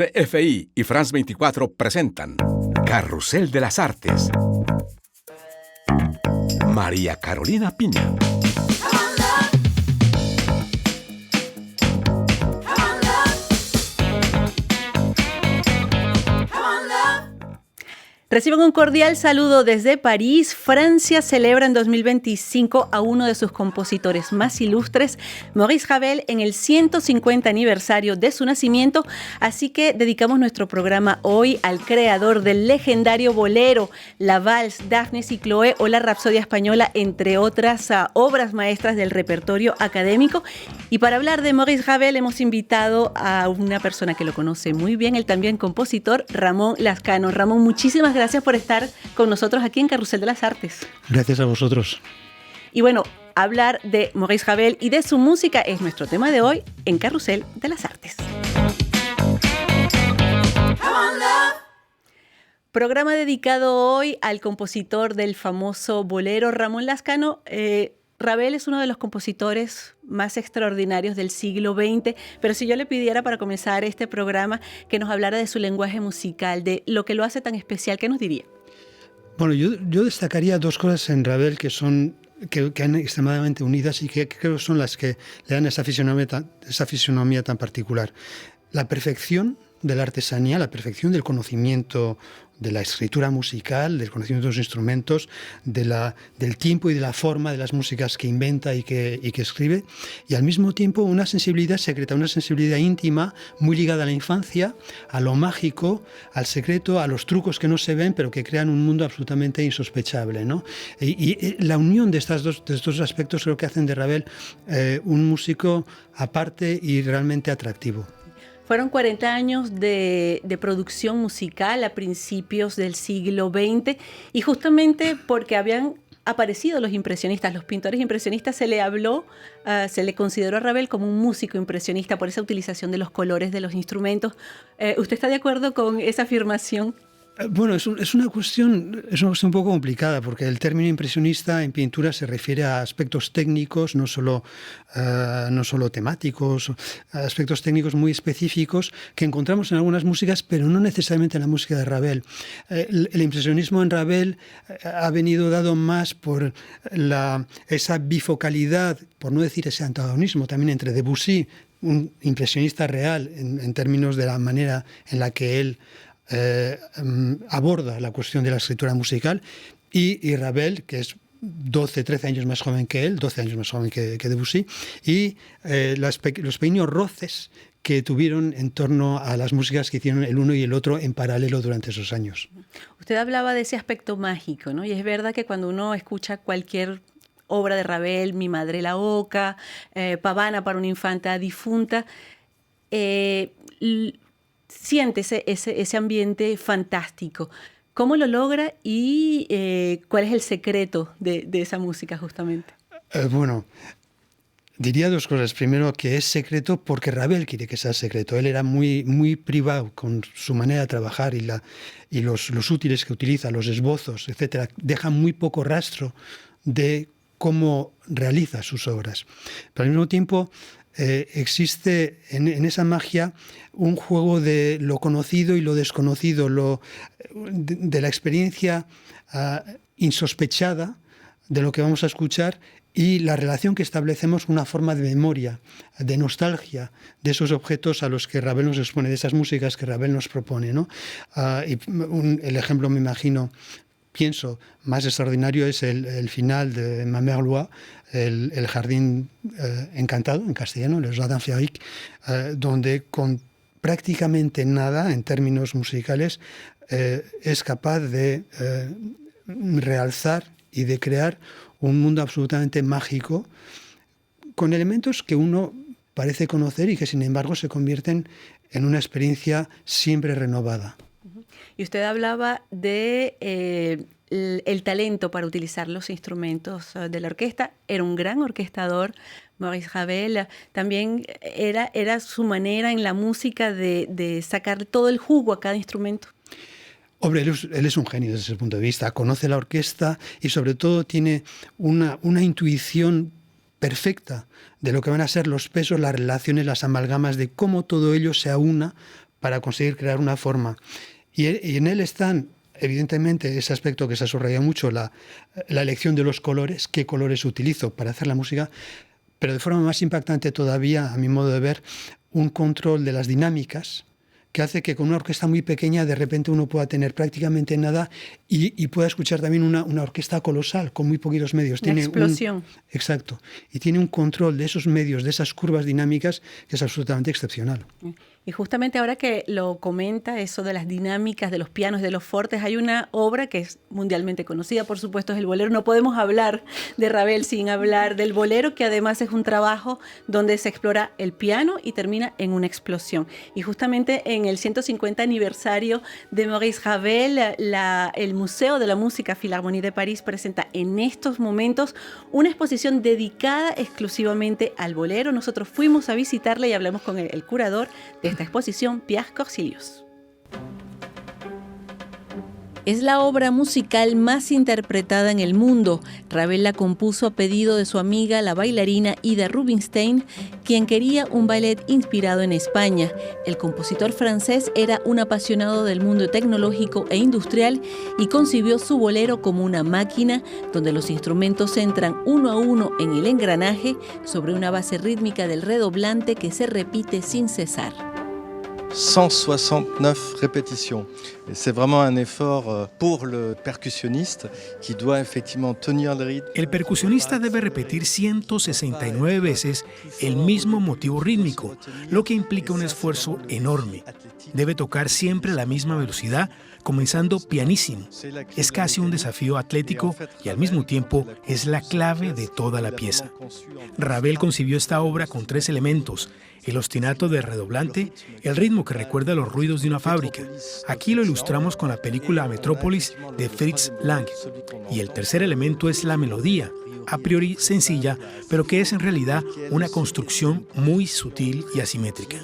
FI y France 24 presentan Carrusel de las Artes. María Carolina Piña. Reciban un cordial saludo desde París. Francia celebra en 2025 a uno de sus compositores más ilustres, Maurice Ravel, en el 150 aniversario de su nacimiento. Así que dedicamos nuestro programa hoy al creador del legendario bolero, la Valse, Daphnis y Chloé o la Rapsodia Española, entre otras obras maestras del repertorio académico. Y para hablar de Maurice Ravel hemos invitado a una persona que lo conoce muy bien, el también compositor Ramón Lazcano. Ramón, muchísimas gracias por estar con nosotros aquí en Carrusel de las Artes. Gracias a vosotros. Y bueno, hablar de Maurice Ravel y de su música es nuestro tema de hoy en Carrusel de las Artes. Programa dedicado hoy al compositor del famoso bolero Ramón Lazcano. Ravel es uno de los compositores más extraordinarios del siglo XX, pero si yo le pidiera para comenzar este programa que nos hablara de su lenguaje musical, de lo que lo hace tan especial, ¿qué nos diría? Bueno, yo destacaría dos cosas en Ravel que han extremadamente unidas y que creo que son las que le dan esa fisonomía tan particular. La perfección de la artesanía, la perfección del conocimiento de la escritura musical, del conocimiento de los instrumentos, del tiempo y de la forma de las músicas que inventa y que escribe, y al mismo tiempo una sensibilidad secreta, una sensibilidad íntima muy ligada a la infancia, a lo mágico, al secreto, a los trucos que no se ven pero que crean un mundo absolutamente insospechable, ¿no? Y la unión de estos dos aspectos creo que hacen de Ravel un músico aparte y realmente atractivo. Fueron 40 años de producción musical a principios del siglo XX y justamente porque habían aparecido los impresionistas, los pintores impresionistas, se le consideró a Ravel como un músico impresionista por esa utilización de los colores de los instrumentos. ¿Usted está de acuerdo con esa afirmación? Bueno, es una cuestión un poco complicada porque el término impresionista en pintura se refiere a aspectos técnicos, no solo temáticos, aspectos técnicos muy específicos que encontramos en algunas músicas, pero no necesariamente en la música de Ravel. El impresionismo en Ravel ha venido dado más por esa bifocalidad, por no decir ese antagonismo también entre Debussy, un impresionista real en términos de la manera en la que él aborda la cuestión de la escritura musical, y Ravel, que es 12, 13 años más joven que él, 12 años más joven que Debussy, y los pequeños roces que tuvieron en torno a las músicas que hicieron el uno y el otro en paralelo durante esos años. Usted hablaba de ese aspecto mágico, ¿no? Y es verdad que cuando uno escucha cualquier obra de Ravel, Mi madre la oca, Pavana para una infanta difunta, siente ese ambiente fantástico. ¿Cómo lo logra y cuál es el secreto de esa música justamente? Bueno, diría dos cosas. Primero, que es secreto porque Ravel quiere que sea secreto. Él era muy, muy privado con su manera de trabajar y los útiles que utiliza, los esbozos, etcétera. Deja muy poco rastro de cómo realiza sus obras. Pero al mismo tiempo existe en esa magia un juego de lo conocido y lo desconocido, de la experiencia insospechada de lo que vamos a escuchar y la relación que establecemos con una forma de memoria, de nostalgia de esos objetos a los que Ravel nos expone, de esas músicas que Ravel nos propone, ¿no? El ejemplo, me imagino, pienso, más extraordinario es el final de Ma Mère Loire, el jardín encantado, en castellano, Le Jardin Féerique, donde con prácticamente nada, en términos musicales, es capaz de realzar y de crear un mundo absolutamente mágico, con elementos que uno parece conocer y que sin embargo se convierten en una experiencia siempre renovada. Y usted hablaba de el talento para utilizar los instrumentos de la orquesta. Era un gran orquestador, Maurice Ravel. También era su manera en la música de sacar todo el jugo a cada instrumento. Hombre, él es un genio desde ese punto de vista. Conoce la orquesta y sobre todo tiene una intuición perfecta de lo que van a ser los pesos, las relaciones, las amalgamas, de cómo todo ello se aúna para conseguir crear una forma. Y en él están, evidentemente, ese aspecto que se ha subrayado mucho, la elección de los colores, qué colores utilizo para hacer la música, pero de forma más impactante todavía, a mi modo de ver, un control de las dinámicas que hace que con una orquesta muy pequeña de repente uno pueda tener prácticamente nada y pueda escuchar también una orquesta colosal con muy poquitos medios. Una explosión. Exacto. Y tiene un control de esos medios, de esas curvas dinámicas que es absolutamente excepcional. Y justamente ahora que lo comenta, eso de las dinámicas, de los pianos, de los fortes, hay una obra que es mundialmente conocida, por supuesto, es el bolero. No podemos hablar de Ravel sin hablar del bolero, que además es un trabajo donde se explora el piano y termina en una explosión. Y justamente en el 150 aniversario de Maurice Ravel, el Museo de la Música Philharmonie de París presenta en estos momentos una exposición dedicada exclusivamente al bolero. Nosotros fuimos a visitarla y hablamos con el curador de esta exposición, Pierre Corsilius. Es la obra musical más interpretada en el mundo. Ravel la compuso a pedido de su amiga, la bailarina Ida Rubinstein, quien quería un ballet inspirado en España. El compositor francés era un apasionado del mundo tecnológico e industrial y concibió su bolero como una máquina donde los instrumentos entran uno a uno en el engranaje sobre una base rítmica del redoblante que se repite sin cesar. 169 répétitions. Et c'est vraiment un effort pour le percussionniste qui doit effectivement tenir le rythme. El percusionista debe repetir 169 veces el mismo motivo rítmico, lo que implica un esfuerzo enorme. Debe tocar siempre a la misma velocidad, comenzando pianísimo. Es casi un desafío atlético y al mismo tiempo es la clave de toda la pieza. Ravel concibió esta obra con 3 elementos: el ostinato de redoblante, el ritmo que recuerda los ruidos de una fábrica. Aquí lo ilustramos con la película Metrópolis de Fritz Lang. Y el tercer elemento es la melodía, a priori sencilla, pero que es en realidad una construcción muy sutil y asimétrica.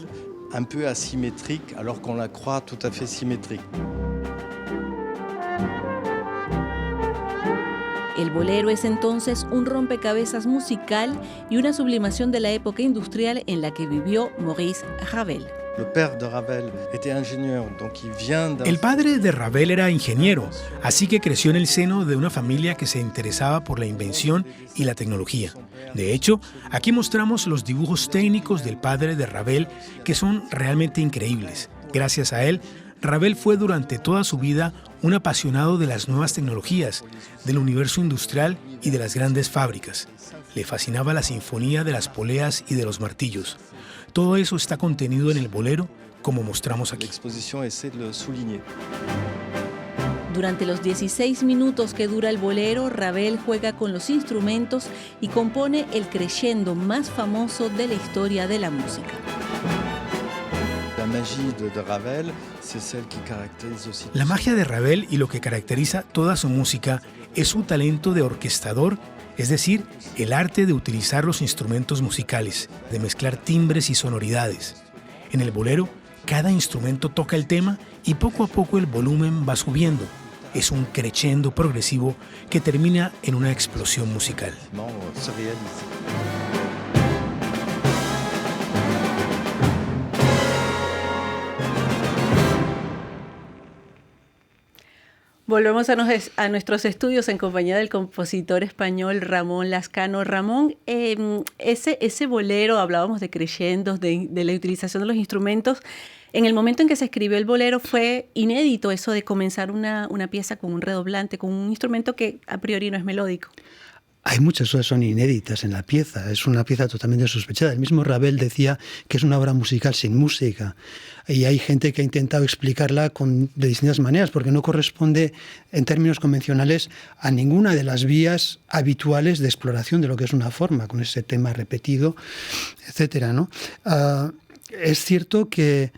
Un peu asymétrique alors qu'on la croit tout à fait symétrique. El bolero es entonces un rompecabezas musical y una sublimación de la época industrial en la que vivió Maurice Ravel. El padre de Ravel era ingeniero, así que creció en el seno de una familia que se interesaba por la invención y la tecnología. De hecho, aquí mostramos los dibujos técnicos del padre de Ravel, que son realmente increíbles. Gracias a él, Ravel fue durante toda su vida un apasionado de las nuevas tecnologías, del universo industrial y de las grandes fábricas. Le fascinaba la sinfonía de las poleas y de los martillos. Todo eso está contenido en el bolero, como mostramos aquí. Durante los 16 minutos que dura el bolero, Ravel juega con los instrumentos y compone el crescendo más famoso de la historia de la música. La magia de Ravel y lo que caracteriza toda su música es su talento de orquestador, es decir, el arte de utilizar los instrumentos musicales, de mezclar timbres y sonoridades. En el bolero, cada instrumento toca el tema y poco a poco el volumen va subiendo. Es un crescendo progresivo que termina en una explosión musical. Volvemos a nuestros estudios en compañía del compositor español Ramón Lazcano. Ramón, ese bolero, hablábamos de crescendos, de la utilización de los instrumentos. En el momento en que se escribió el bolero fue inédito eso de comenzar una pieza con un redoblante, con un instrumento que a priori no es melódico. Hay muchas cosas que son inéditas en la pieza, es una pieza totalmente sospechada. El mismo Ravel decía que es una obra musical sin música y hay gente que ha intentado explicarla de distintas maneras porque no corresponde en términos convencionales a ninguna de las vías habituales de exploración de lo que es una forma, con ese tema repetido, etcétera, ¿no? Es cierto que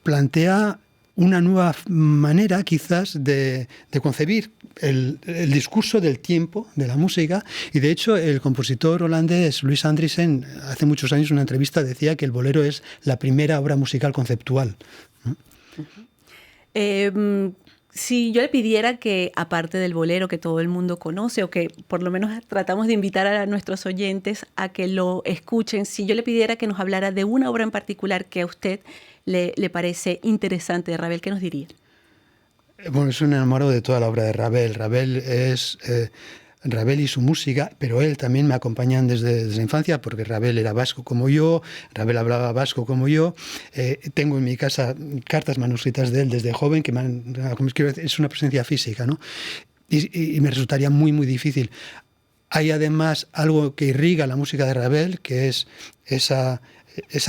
plantea una nueva manera quizás de concebir el discurso del tiempo, de la música, y de hecho el compositor holandés Louis Andriessen hace muchos años en una entrevista decía que el bolero es la primera obra musical conceptual, ¿no? Si yo le pidiera que, aparte del bolero que todo el mundo conoce, o que por lo menos tratamos de invitar a nuestros oyentes a que lo escuchen, si yo le pidiera que nos hablara de una obra en particular que a usted le parece interesante de Ravel. ¿Qué nos diría? Bueno, es un enamorado de toda la obra de Ravel. Ravel y su música, pero él también me acompañan desde la infancia, porque Ravel era vasco como yo, Ravel hablaba vasco como yo. Tengo en mi casa cartas manuscritas de él desde joven, es una presencia física, ¿no? Y me resultaría muy, muy difícil. Hay además algo que irriga la música de Ravel, que es esa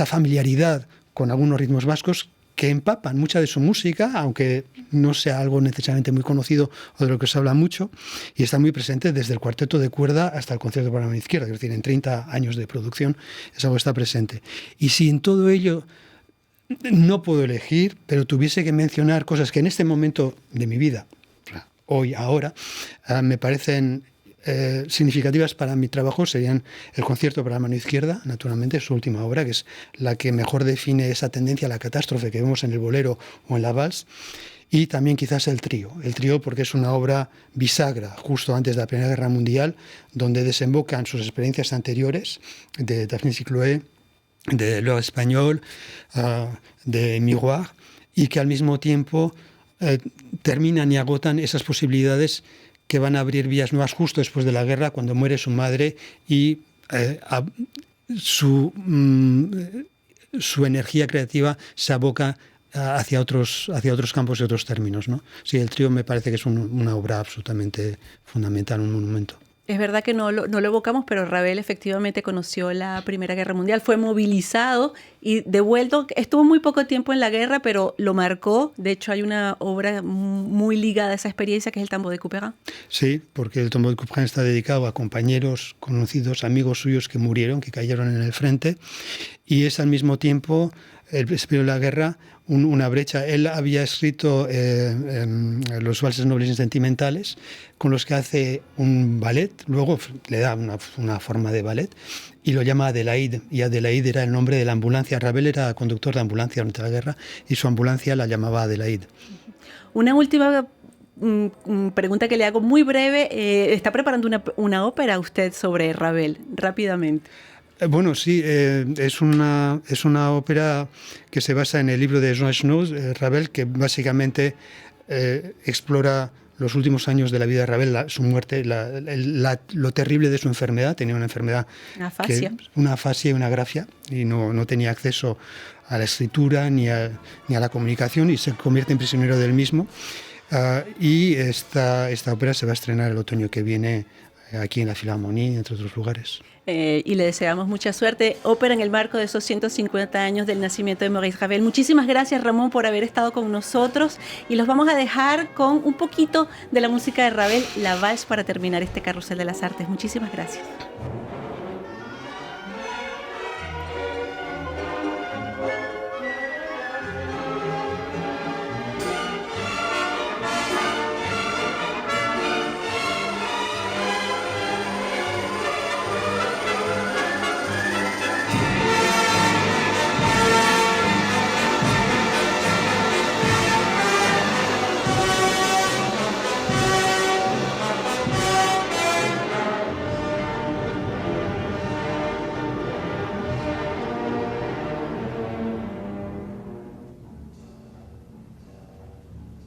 familiaridad con algunos ritmos vascos que empapan mucha de su música, aunque no sea algo necesariamente muy conocido o de lo que se habla mucho, y está muy presente desde el cuarteto de cuerda hasta el concierto para la mano izquierda, es decir, en 30 años de producción es algo que está presente. Y si en todo ello no puedo elegir, pero tuviese que mencionar cosas que en este momento de mi vida, hoy, ahora, me parecen significativas para mi trabajo, serían el concierto para la mano izquierda, naturalmente, su última obra, que es la que mejor define esa tendencia a la catástrofe que vemos en el bolero o en la vals, y también quizás el trío porque es una obra bisagra, justo antes de la Primera Guerra Mundial, donde desembocan sus experiencias anteriores de Daphne y Chloé, de L'Heure Espagnole, de Miroir, y que al mismo tiempo terminan y agotan esas posibilidades que van a abrir vías nuevas justo después de la guerra, cuando muere su madre y su energía creativa se aboca hacia otros campos y otros términos, ¿no? Sí, el trío me parece que es una obra absolutamente fundamental, un monumento. Es verdad que no lo evocamos, pero Ravel efectivamente conoció la Primera Guerra Mundial, fue movilizado y devuelto. Estuvo muy poco tiempo en la guerra, pero lo marcó. De hecho, hay una obra muy ligada a esa experiencia, que es el Tombeau de Couperin. Sí, porque el Tombeau de Couperin está dedicado a compañeros, conocidos, amigos suyos que murieron, que cayeron en el frente, y es al mismo tiempo, el periodo de la guerra, una brecha. Él había escrito los valses nobles y sentimentales, con los que hace un ballet, luego le da una forma de ballet, y lo llama Adelaide, y Adelaide era el nombre de la ambulancia. Ravel era conductor de ambulancia durante la guerra, y su ambulancia la llamaba Adelaide. Una última pregunta que le hago muy breve. ¿Está preparando una ópera usted sobre Ravel? Rápidamente. Bueno, sí, es una ópera que se basa en el libro de Jean Schnoz, Ravel, que básicamente explora los últimos años de la vida de Ravel, su muerte, lo terrible de su enfermedad. Tenía una enfermedad, una afasia y una grafia, y no tenía acceso a la escritura ni a la comunicación, y se convierte en prisionero del mismo. Y esta ópera se va a estrenar el otoño que viene aquí en la Philharmonie, entre otros lugares. Y le deseamos mucha suerte. Ópera en el marco de esos 150 años del nacimiento de Maurice Ravel. Muchísimas gracias, Ramón, por haber estado con nosotros, y los vamos a dejar con un poquito de la música de Ravel, la Vals, para terminar este Carrusel de las Artes. Muchísimas gracias.